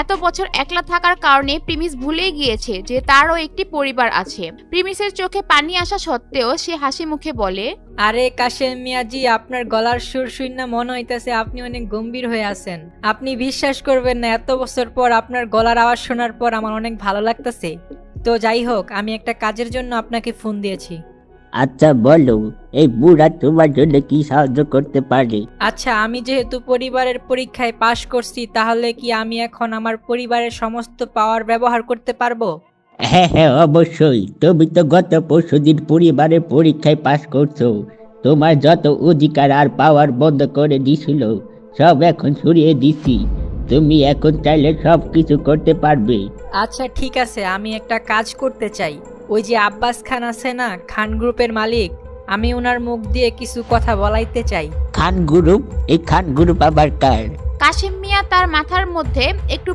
এত বছর একলা থাকার কারণে প্রিমিস ভুলেই গিয়েছে যে তারও একটি পরিবার আছে। প্রিমিসের চোখে পানি আসা সত্ত্বেও সে হাসি মুখে বলে, আরে কাশেম মিয়াজি, আপনার গলার সুর শুনে মনে হইতেছে আপনি অনেক গম্ভীর হয়ে আছেন। আপনি বিশ্বাস করবেন না, এত বছর পর আপনার গলার আওয়াজ শোনার পর আমার অনেক ভালো লাগতেছে। তো যাই হোক, আমি একটা কাজের জন্য আপনাকে ফোন দিয়েছি। আচ্ছা বলো, এই বুড়া তোমার জন্য কি সাহায্য করতে পারে? আচ্ছা, আমি যেহেতু পরিবারের পরীক্ষায় পাশ করছি, তাহলে কি আমি এখন আমার পরিবারের সমস্ত পাওয়ার ব্যবহার করতে পারবো? হ্যাঁ হ্যাঁ, অবশ্যই। তুমি তো গত পরশুদিন পরিবারের পরীক্ষায় পাশ করছো। তোমার যত অধিকার আর পাওয়ার বন্ধ করে দিছিল, সব এখন সরিয়ে দিছি। তুমি এখন চাইলে সব কিছু করতে পারবে। আচ্ছা ঠিক আছে, আমি একটা কাজ করতে চাই। ওই যে আব্বাস খান আছে না, খান গ্রুপের মালিক, আমি ওনার মুখ দিয়ে কিছু কথা বলাইতে চাই। খান গ্রুপ? এই খান গ্রুপ আবার কার? কাশেম মিয়া তার মাথার মধ্যে একটু